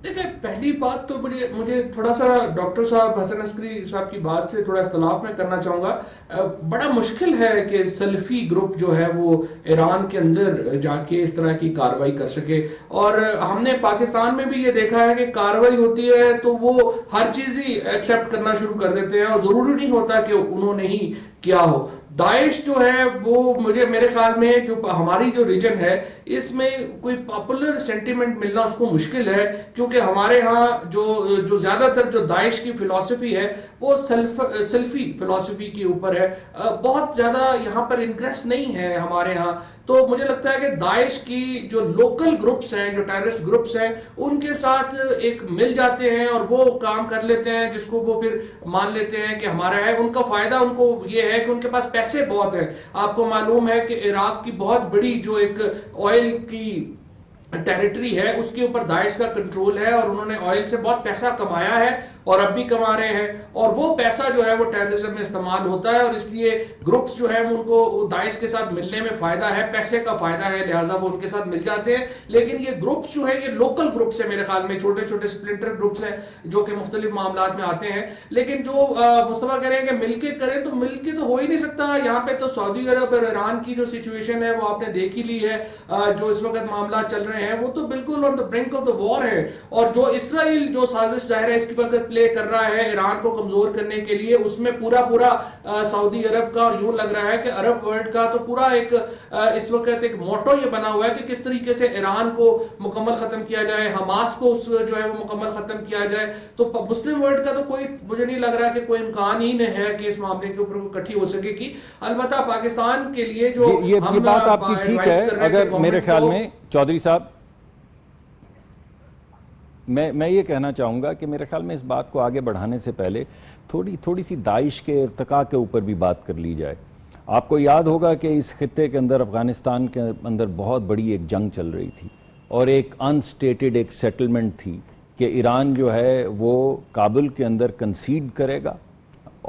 دیکھیں پہلی بات تو مجھے تھوڑا سا ڈاکٹر صاحب حسن عسکری صاحب کی بات سے تھوڑا اختلاف میں کرنا چاہوں گا. بڑا مشکل ہے کہ سلفی گروپ جو ہے وہ ایران کے اندر جا کے اس طرح کی کاروائی کر سکے. اور ہم نے پاکستان میں بھی یہ دیکھا ہے کہ کاروائی ہوتی ہے تو وہ ہر چیز ہی ایکسیپٹ کرنا شروع کر دیتے ہیں اور ضروری نہیں ہوتا کہ انہوں نے ہی کیا ہو. داعش جو ہے وہ میرے خیال میں جو ہماری جو ریجن ہے اس میں کوئی پاپولر سینٹیمنٹ ملنا اس کو مشکل ہے، کیونکہ ہمارے ہاں جو زیادہ تر جو داعش کی فلسفی ہے وہ سلفی فلسفی کے اوپر ہے. بہت زیادہ یہاں پر انٹرسٹ نہیں ہے ہمارے ہاں. تو مجھے لگتا ہے کہ داعش کی جو لوکل گروپس ہیں، جو ٹیررسٹ گروپس ہیں، ان کے ساتھ ایک مل جاتے ہیں اور وہ کام کر لیتے ہیں جس کو وہ پھر مان لیتے ہیں کہ ہمارا ہے. ان کا فائدہ ان کو یہ ہے کہ ان کے پاس پیسے بہت ہیں. آپ کو معلوم ہے کہ عراق کی بہت بڑی جو ایک آئل کی ٹیریٹری ہے اس کے اوپر داعش کا کنٹرول ہے اور انہوں نے آئل سے بہت پیسہ کمایا ہے اور اب بھی کما رہے ہیں، اور وہ پیسہ جو ہے وہ ٹیررزم میں استعمال ہوتا ہے. اور اس لیے گروپس جو ہیں ان کو داعش کے ساتھ ملنے میں فائدہ ہے، پیسے کا فائدہ ہے، لہٰذا وہ ان کے ساتھ مل جاتے ہیں. لیکن یہ گروپس جو ہیں یہ لوکل گروپس ہیں، میرے خیال میں چھوٹے چھوٹے سپلنٹر گروپس ہیں جو کہ مختلف معاملات میں آتے ہیں. لیکن جو مصطفیٰ کہہ رہے ہیں کہ مل کے کریں تو مل کے تو ہو ہی نہیں سکتا. یہاں پہ تو سعودی عرب اور ایران کی جو سچویشن ہے وہ آپ نے دیکھ ہی لی ہے. جو اس وقت معاملات چل رہے میں ہے وہ تو بالکل on the brink of the war ہے. اور جو اسرائیل جو سازش ظاہر ہے اس کی وقت پلے کر رہا ہے ایران کو کمزور کرنے کے لیے, اس میں پورا سعودی عرب کا, اور یوں لگ رہا ہے کہ عرب ورلڈ کا تو پورا ایک اس وقت ایک موٹو یہ بنا ہوا ہے کہ کس طریقے سے ایران کو مکمل ختم کیا جائے, حماس کو جو ہے وہ مکمل ختم کیا جائے. تو مسلم ورلڈ کا تو کوئی مجھے نہیں لگ رہا کہ کوئی امکان ہی نہیں ہے کہ اس معاملے کے اوپر اکٹھی ہو سکے گی. البتہ پاکستان کے لیے جو یہ بات آپ کی ٹھیک ہے, اگر میرے خیال میں چودھری صاحب میں یہ کہنا چاہوں گا کہ میرے خیال میں اس بات کو آگے بڑھانے سے پہلے تھوڑی سی داعش کے ارتقاء کے اوپر بھی بات کر لی جائے. آپ کو یاد ہوگا کہ اس خطے کے اندر, افغانستان کے اندر بہت بڑی ایک جنگ چل رہی تھی اور ایک انسٹیٹڈ ایک سیٹلمنٹ تھی کہ ایران جو ہے وہ کابل کے اندر کنسیڈ کرے گا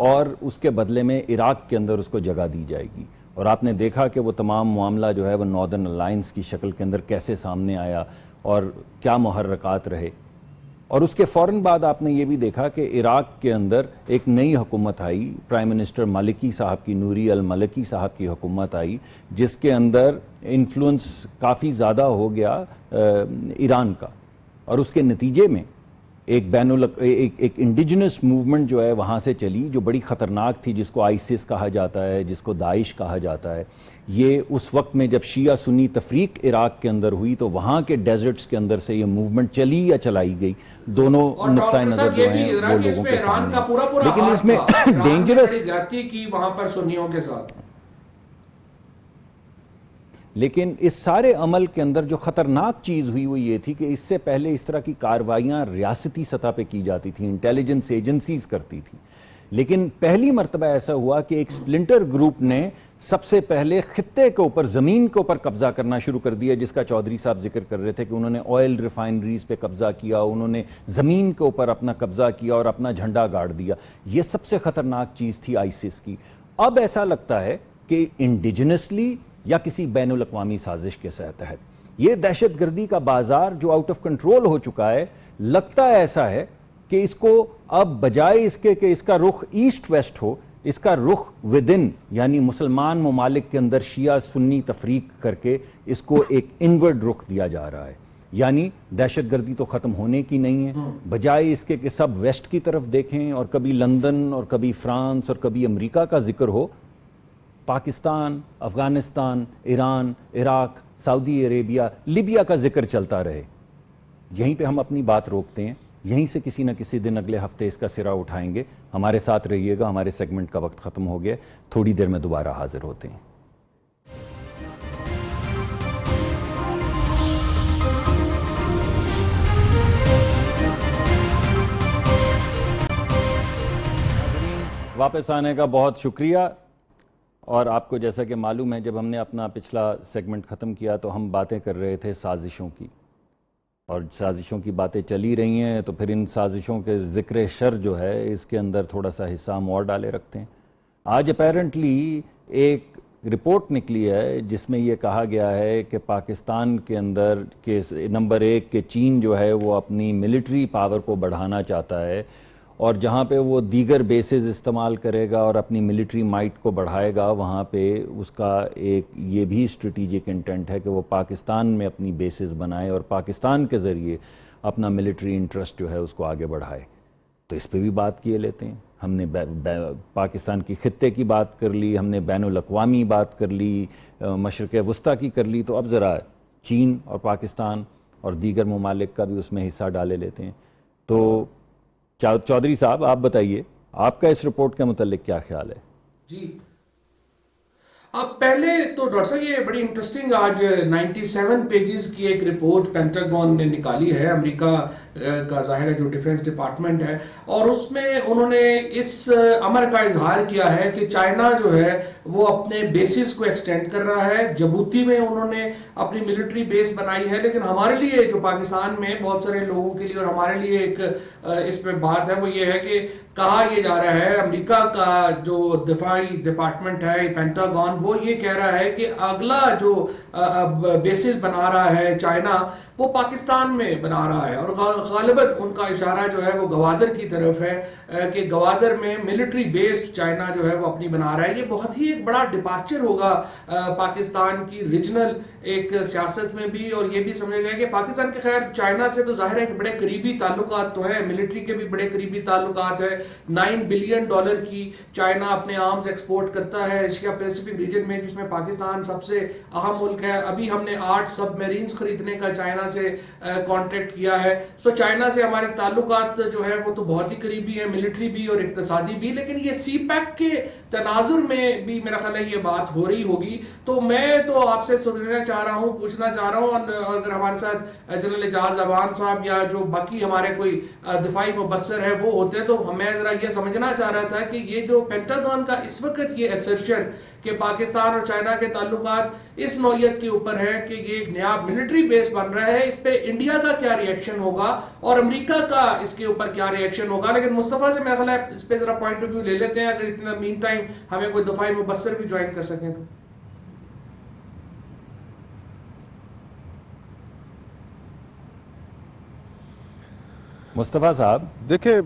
اور اس کے بدلے میں عراق کے اندر اس کو جگہ دی جائے گی. اور آپ نے دیکھا کہ وہ تمام معاملہ جو ہے وہ ناردرن الائنس کی شکل کے اندر کیسے سامنے آیا اور کیا محرکات رہے. اور اس کے فوراً بعد آپ نے یہ بھی دیکھا کہ عراق کے اندر ایک نئی حکومت آئی, پرائم منسٹر مالکی صاحب کی, نوری المالکی صاحب کی حکومت آئی, جس کے اندر انفلوئنس کافی زیادہ ہو گیا ایران کا. اور اس کے نتیجے میں ایک ایک انڈیجنس موومنٹ جو ہے وہاں سے چلی جو بڑی خطرناک تھی, جس کو آئیسس کہا جاتا ہے, جس کو داعش کہا جاتا ہے. یہ اس وقت میں جب شیعہ سنی تفریق عراق کے اندر ہوئی تو وہاں کے ڈیزرٹس کے اندر سے یہ موومنٹ چلی یا چلائی گئی, دونوں نقطہ نظر جو ہیں وہ لوگوں کے سامنے. لیکن اس میں ڈینجرس زیادتی کی وہاں پر سنیوں کے ساتھ, لیکن اس سارے عمل کے اندر جو خطرناک چیز ہوئی وہ یہ تھی کہ اس سے پہلے اس طرح کی کارروائیاں ریاستی سطح پہ کی جاتی تھیں, انٹیلیجنس ایجنسیز کرتی تھیں. لیکن پہلی مرتبہ ایسا ہوا کہ ایک سپلنٹر گروپ نے سب سے پہلے خطے کے اوپر, زمین کے اوپر قبضہ کرنا شروع کر دیا, جس کا چودھری صاحب ذکر کر رہے تھے کہ انہوں نے آئل ریفائنریز پہ قبضہ کیا, انہوں نے زمین کے اوپر اپنا قبضہ کیا اور اپنا جھنڈا گاڑ دیا. یہ سب سے خطرناک چیز تھی آئیسس کی. اب ایسا لگتا ہے کہ انڈیجنسلی یا کسی بین الاقوامی سازش کے تحت یہ دہشت گردی کا بازار جو آؤٹ آف کنٹرول ہو چکا ہے, لگتا ایسا ہے کہ اس کو اب بجائے اس کے کہ اس کا رخ ایسٹ ویسٹ ہو, اس کا رخ ودن یعنی مسلمان ممالک کے اندر شیعہ سنی تفریق کر کے اس کو ایک انورڈ رخ دیا جا رہا ہے. یعنی دہشت گردی تو ختم ہونے کی نہیں ہے, بجائے اس کے کہ سب ویسٹ کی طرف دیکھیں اور کبھی لندن اور کبھی فرانس اور کبھی امریکہ کا ذکر ہو, پاکستان, افغانستان, ایران, عراق, سعودی عربیہ, لیبیا کا ذکر چلتا رہے. یہیں پہ ہم اپنی بات روکتے ہیں, یہیں سے کسی نہ کسی دن اگلے ہفتے اس کا سرا اٹھائیں گے. ہمارے ساتھ رہیے گا, ہمارے سیگمنٹ کا وقت ختم ہو گیا, تھوڑی دیر میں دوبارہ حاضر ہوتے ہیں. واپس آنے کا بہت شکریہ. اور آپ کو جیسا کہ معلوم ہے, جب ہم نے اپنا پچھلا سیگمنٹ ختم کیا تو ہم باتیں کر رہے تھے سازشوں کی, اور سازشوں کی باتیں چلی رہی ہیں, تو پھر ان سازشوں کے ذکر شر جو ہے اس کے اندر تھوڑا سا حصہ ہم اور ڈالے رکھتے ہیں. آج اپیرنٹلی ایک رپورٹ نکلی ہے جس میں یہ کہا گیا ہے کہ پاکستان کے اندر کہ نمبر 1 کہ چین جو ہے وہ اپنی ملٹری پاور کو بڑھانا چاہتا ہے, اور جہاں پہ وہ دیگر بیسز استعمال کرے گا اور اپنی ملٹری مائٹ کو بڑھائے گا, وہاں پہ اس کا ایک یہ بھی اسٹریٹجک انٹینٹ ہے کہ وہ پاکستان میں اپنی بیسز بنائے اور پاکستان کے ذریعے اپنا ملٹری انٹرسٹ جو ہے اس کو آگے بڑھائے. تو اس پہ بھی بات کیے لیتے ہیں. ہم نے پاکستان کی خطے کی بات کر لی, ہم نے بین الاقوامی بات کر لی, مشرق وسطیٰ کی کر لی, تو اب ذرا چین اور پاکستان اور دیگر ممالک کا بھی اس میں حصہ ڈالے لیتے ہیں. تو چودھری صاحب آپ بتائیے, آپ کا اس رپورٹ کے متعلق کیا خیال ہے؟ جی, اب پہلے تو ڈاکٹر صاحب یہ بڑی انٹرسٹنگ آج 97 پیجز کی ایک رپورٹ پینٹاگون نے نکالی ہے, امریکہ کا ظاہر ہے جو ڈیفنس ڈپارٹمنٹ ہے, اور اس میں انہوں نے اس امر کا اظہار کیا ہے کہ چائنا جو ہے وہ اپنے بیسز کو ایکسٹینڈ کر رہا ہے. جبوتی میں انہوں نے اپنی ملٹری بیس بنائی ہے, لیکن ہمارے لیے جو پاکستان میں بہت سارے لوگوں کے لیے اور ہمارے لیے ایک اس پہ بات ہے وہ یہ ہے کہ کہا یہ جا رہا ہے, امریکہ کا جو دفاعی ڈپارٹمنٹ ہے پینٹاگون وہ یہ کہہ رہا ہے کہ اگلا جو بیسز بنا رہا ہے چائنا وہ پاکستان میں بنا رہا ہے، اور غالباً ان کا اشارہ جو ہے وہ گوادر کی طرف ہے کہ گوادر میں ملٹری بیس چائنا جو ہے وہ اپنی بنا رہا ہے. یہ بہت ہی ایک بڑا ڈپارچر ہوگا پاکستان کی ریجنل ایک سیاست میں بھی، اور یہ بھی سمجھا گیا کہ پاکستان کے خیر چائنا سے تو ظاہر ہے کہ بڑے قریبی تعلقات تو ہیں، ملٹری کے بھی بڑے قریبی تعلقات ہیں. $9 بلین کی چائنا اپنے آرمز ایکسپورٹ کرتا ہے ایشیا پیسیفک ریجن میں، جس میں پاکستان سب سے اہم ملک ہے. ابھی ہم نے 8 سب میرینز خریدنے کا چائنا سے کانٹریکٹ کیا ہے. سو چائنا سے ہمارے تعلقات جو ہے وہ تو بہت ہی قریبی ہیں، ملٹری بھی اور اقتصادی بھی. لیکن یہ سی پیک کے تناظر میں بھی میرا خیال ہے یہ بات ہو رہی ہوگی. تو میں تو آپ سے سمجھنا چاہ رہا ہوں، پوچھنا چاہ رہا ہوں، اور اگر ہمارے ساتھ جنرل اعجاز اعوان صاحب یا جو باقی ہمارے کوئی دفاعی مبصر ہے وہ ہوتے تو ہمیں ذرا یہ سمجھنا چاہ رہا تھا کہ یہ جو پینٹاگون کا اس وقت یہ اسرشن کہ پاکستان اور چائنا کے تعلقات اس نوعیت کے اوپر ہے کہ یہ ایک نیا ملٹری بیس بن رہا ہے، اس پہ انڈیا کا کیا ری ایکشن ہوگا اور امریکہ کا اس کے اوپر کیا ری ایکشن ہوگا. لیکن مصطفیٰ سے میرا خیال ہے اس پہ ذرا پوائنٹ آف ویو لے لیتے ہیں، اگر اتنا مین ٹائم ہمیں کوئی دفاعی مبصر بھی جوائن کر سکیں تو. مصطفیٰ صاحب دیکھیں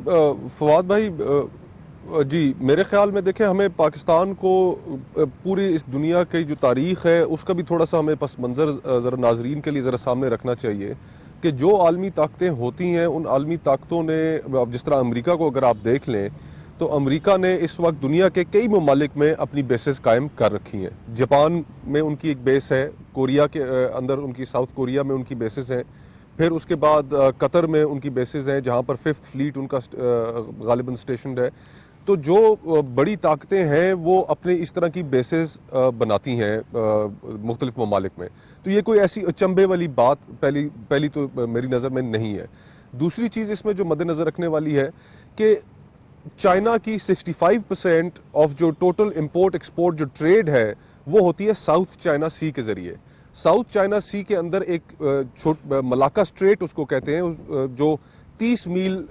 فواد بھائی، جی میرے خیال میں دیکھیں ہمیں پاکستان کو پوری اس دنیا کی جو تاریخ ہے اس کا بھی تھوڑا سا ہمیں پس منظر ذرا ناظرین کے لیے ذرا سامنے رکھنا چاہیے کہ جو عالمی طاقتیں ہوتی ہیں ان عالمی طاقتوں نے، جس طرح امریکہ کو اگر آپ دیکھ لیں تو امریکہ نے اس وقت دنیا کے کئی ممالک میں اپنی بیسز قائم کر رکھی ہیں. جاپان میں ان کی ایک بیس ہے، کوریا کے اندر ان کی، ساؤتھ کوریا میں ان کی بیسز ہیں، پھر اس کے بعد قطر میں ان کی بیسز ہیں جہاں پر 5th فلیٹ ان کا غالباً اسٹیشنڈ ہے. تو جو بڑی طاقتیں ہیں وہ اپنے اس طرح کی بیسز بناتی ہیں مختلف ممالک میں. تو یہ کوئی ایسی اچنبے والی بات پہلی تو میری نظر میں نہیں ہے. دوسری چیز اس میں جو مد نظر رکھنے والی ہے کہ چائنا کی 65% آف جو ٹوٹل امپورٹ ایکسپورٹ جو ٹریڈ ہے وہ ہوتی ہے ساؤتھ چائنا سی کے ذریعے. ساؤتھ چائنا سی کے اندر ایک ملاکا اسٹریٹ اس کو کہتے ہیں، جو 30 میل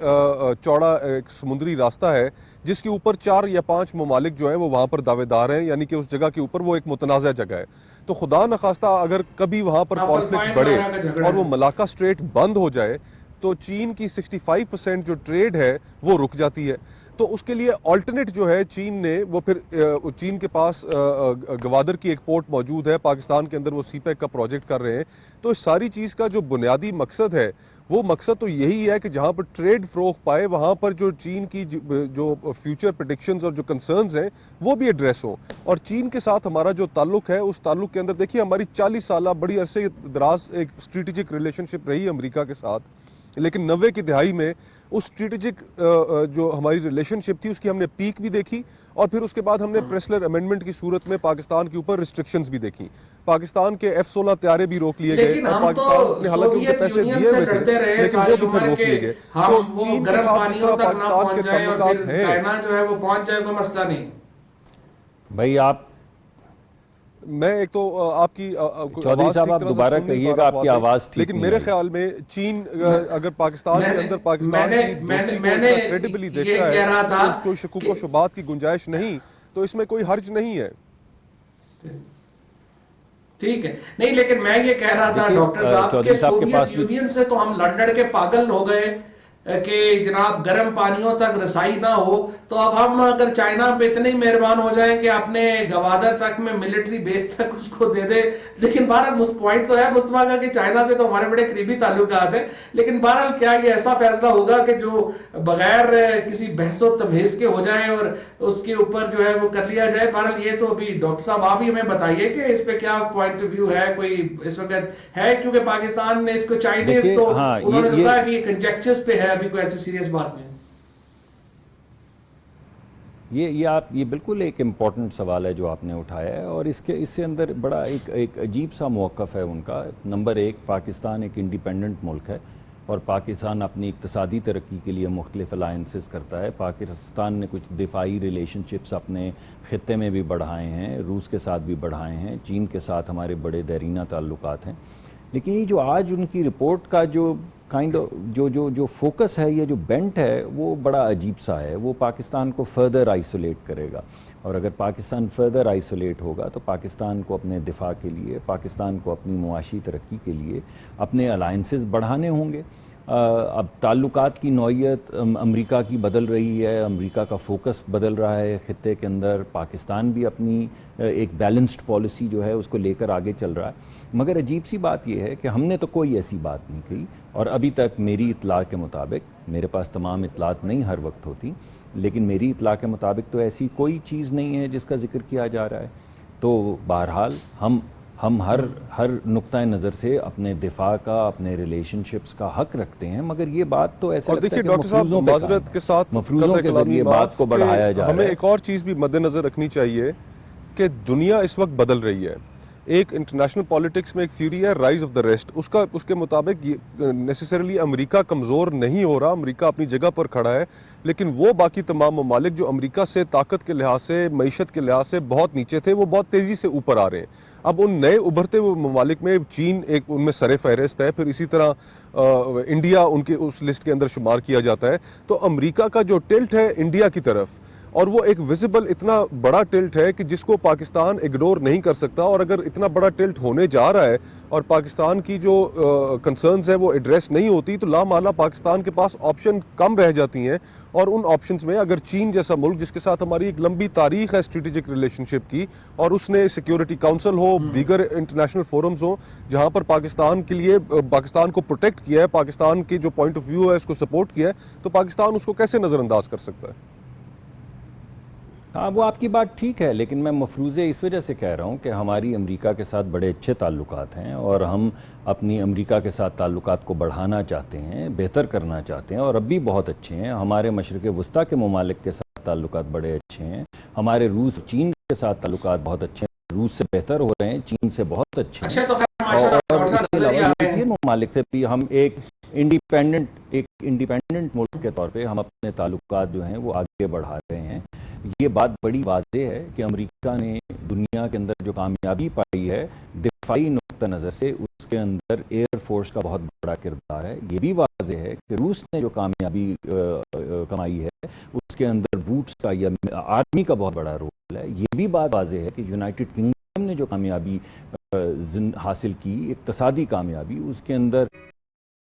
چوڑا ایک سمندری راستہ ہے جس کے اوپر 4 یا 5 ممالک جو ہیں وہ وہاں پر دعوے دار ہیں، یعنی کہ اس جگہ کے اوپر وہ ایک متنازع جگہ ہے. تو خدا نخواستہ اگر کبھی وہاں پر کانفلکٹ بڑھے اور وہ ملاکا اسٹریٹ بند ہو جائے تو چین کی 65% جو ٹریڈ ہے وہ رک جاتی ہے. تو اس کے لیے آلٹرنیٹ جو ہے چین نے وہ پھر چین کے پاس گوادر کی ایک پورٹ موجود ہے، پاکستان کے اندر وہ سی پیک کا پروجیکٹ کر رہے ہیں. تو اس ساری چیز کا جو بنیادی مقصد ہے وہ مقصد تو یہی ہے کہ جہاں پر ٹریڈ فروغ پائے وہاں پر جو چین کی جو فیوچر پریڈکشنز اور جو کنسرنز ہیں وہ بھی ایڈریس ہوں. اور چین کے ساتھ ہمارا جو تعلق ہے اس تعلق کے اندر دیکھیے ہماری 40 سالہ بڑی عرصے دراز ایک اسٹریٹجک ریلیشن شپ رہی امریکہ کے ساتھ، لیکن 90 کی دہائی میں اس اسٹریٹجک جو ہماری ریلیشن شپ تھی اس کی ہم نے پیک بھی دیکھی، اور پھر اس کے بعد ہم نے پریسلر امینڈمنٹ کی صورت میں پاکستان کے اوپر ریسٹرکشنز بھی دیکھی. پاکستان کے F-16 طیارے بھی روک لیے گئے اور پاکستان نے حالانکہ ان کے پیسے دیے ہوئے تھے لیکن وہ بھی پھر روک لیے گئے. تو چین کے ساتھ جس طرح پاکستان کے تعلقات ہیں، چائنا جو ہے وہ پہنچ جائے کوئی مسئلہ نہیں. بھائی آپ میں ایک تو آپ کی چودھری صاحب آپ دوبارہ کہیے گا، آپ کی آواز ٹھیک لیکن میرے خیال میں چین اگر پاکستان کے اندر پاکستان کی دوستی کو کریڈیبلی دیکھتا ہے تو اس کو شکوک و شبہات کی گنجائش نہیں، تو اس میں کوئی حرج نہیں ہے. ٹھیک ہے، نہیں لیکن میں یہ کہہ رہا تھا ڈاکٹر صاحب کہ سوویت یونین سے تو ہم لڑ کے پاگل ہو گئے کہ جناب گرم پانیوں تک رسائی نہ ہو. تو اب ہم اگر چائنا پہ اتنے ہی مہربان ہو جائیں کہ اپنے گوادر تک میں ملٹری بیس تک اس کو دے دے. لیکن بہرحال پوائنٹ تو ہے مصطفیٰ کا کہ چائنا سے تو ہمارے بڑے قریبی تعلقات ہیں، لیکن بہرحال کیا یہ ایسا فیصلہ ہوگا کہ جو بغیر کسی بحث و تبحث کے ہو جائے اور اس کے اوپر جو ہے وہ کر لیا جائے. بہرحال یہ تو ابھی ڈاکٹر صاحب آپ ہی ہمیں بتائیے کہ اس پہ کیا پوائنٹ آف ویو ہے، کوئی اس وقت ہے، کیونکہ پاکستان نے اس کو چائنیز تو انہوں نے کہا کہ یہ کنجیکچرز پہ ہے، ابھی کوئی ایسی سیریس بات نہیں. یہ بالکل ایک امپورٹنٹ سوال ہے جو آپ نے اٹھایا ہے، اور اس سے اندر بڑا ایک عجیب سا موقف ہے ان کا. نمبر 1، پاکستان ایک انڈیپینڈنٹ ملک ہے اور پاکستان اپنی اقتصادی ترقی کے لیے مختلف الائنسز کرتا ہے. پاکستان نے کچھ دفاعی ریلیشن شپس اپنے خطے میں بھی بڑھائے ہیں، روس کے ساتھ بھی بڑھائے ہیں، چین کے ساتھ ہمارے بڑے دیرینہ تعلقات ہیں. لیکن یہ جو آج ان کی رپورٹ کا جو جو فوکس ہے، یہ جو بینٹ ہے وہ بڑا عجیب سا ہے. وہ پاکستان کو فردر آئسولیٹ کرے گا. اور اگر پاکستان فردر آئسولیٹ ہوگا تو پاکستان کو اپنے دفاع کے لیے، پاکستان کو اپنی معاشی ترقی کے لیے اپنے الائنسز بڑھانے ہوں گے۔ اب تعلقات کی نوعیت امریکہ کی بدل رہی ہے، امریکہ کا فوکس بدل رہا ہے خطے کے اندر، پاکستان بھی اپنی ایک بیلنسڈ پالیسی جو ہے اس کو لے کر آگے چل رہا ہے۔ مگر عجیب سی بات یہ ہے کہ ہم نے تو کوئی ایسی بات نہیں کی، اور ابھی تک میری اطلاع کے مطابق، میرے پاس تمام اطلاعات نہیں ہر وقت ہوتی، لیکن میری اطلاع کے مطابق تو ایسی کوئی چیز نہیں ہے جس کا ذکر کیا جا رہا ہے۔ تو بہرحال ہم ہر نقطہ نظر سے اپنے دفاع کا، اپنے ریلیشن شپس کا حق رکھتے ہیں، مگر یہ بات تو ایسا لگتا ہے کہ مفروضوں پہ معذرت کے ساتھ مفروضوں کے ذریعے بات کو بڑھایا جا رہا ہے۔ ہمیں ایک اور چیز بھی مد نظر رکھنی چاہیے کہ دنیا اس وقت بدل رہی ہے۔ ایک انٹرنیشنل پالیٹکس میں ایک تھیوری ہے رائز آف دا ریسٹ، اس کے مطابق نیسیسریلی امریکہ کمزور نہیں ہو رہا، امریکہ اپنی جگہ پر کھڑا ہے، لیکن وہ باقی تمام ممالک جو امریکہ سے طاقت کے لحاظ سے، معیشت کے لحاظ سے بہت نیچے تھے، وہ بہت تیزی سے اوپر آ رہے ہیں۔ اب ان نئے ابھرتے ہوئے ممالک میں چین ایک ان میں سر فہرست ہے، پھر اسی طرح انڈیا ان کے اس لسٹ کے اندر شمار کیا جاتا ہے۔ تو امریکہ کا جو ٹلٹ ہے انڈیا کی طرف، اور وہ ایک ویزیبل اتنا بڑا ٹلٹ ہے کہ جس کو پاکستان اگنور نہیں کر سکتا، اور اگر اتنا بڑا ٹلٹ ہونے جا رہا ہے اور پاکستان کی جو کنسرنز ہے وہ ایڈریس نہیں ہوتی، تو لامحالہ پاکستان کے پاس آپشن کم رہ جاتی ہیں، اور ان آپشنز میں اگر چین جیسا ملک جس کے ساتھ ہماری ایک لمبی تاریخ ہے اسٹریٹجک ریلیشن شپ کی، اور اس نے سیکیورٹی کاؤنسل ہو، دیگر انٹرنیشنل فورمز ہوں جہاں پر پاکستان کے لیے، پاکستان کو پروٹیکٹ کیا ہے، پاکستان کی جو پوائنٹ آف ویو ہے اس کو سپورٹ کیا ہے، تو پاکستان اس کو کیسے نظر انداز کر سکتا ہے؟ ہاں، وہ آپ کی بات ٹھیک ہے، لیکن میں مفروضے اس وجہ سے کہہ رہا ہوں کہ ہماری امریکہ کے ساتھ بڑے اچھے تعلقات ہیں، اور ہم اپنی امریکہ کے ساتھ تعلقات کو بڑھانا چاہتے ہیں، بہتر کرنا چاہتے ہیں، اور اب بھی بہت اچھے ہیں۔ ہمارے مشرق وسطیٰ کے ممالک کے ساتھ تعلقات بڑے اچھے ہیں، ہمارے روس چین کے ساتھ تعلقات بہت اچھے ہیں، روس سے بہتر ہو رہے ہیں، چین سے بہت اچھے ہیں، اور اس کے علاوہ یورپین ممالک سے بھی ہم ایک انڈیپینڈنٹ ملک کے طور پہ ہم اپنے تعلقات جو ہیں وہ آگے بڑھا رہے ہیں۔ یہ بات بڑی واضح ہے کہ امریکہ نے دنیا کے اندر جو کامیابی پائی ہے دفاعی نقطہ نظر سے، اس کے اندر ایئر فورس کا بہت بڑا کردار ہے۔ یہ بھی واضح ہے کہ روس نے جو کامیابی کمائی ہے اس کے اندر بوٹس کا یا آرمی کا بہت بڑا رول ہے۔ یہ بھی بات واضح ہے کہ یونائٹڈ کنگڈم نے جو کامیابی حاصل کی، اقتصادی کامیابی، اس کے اندر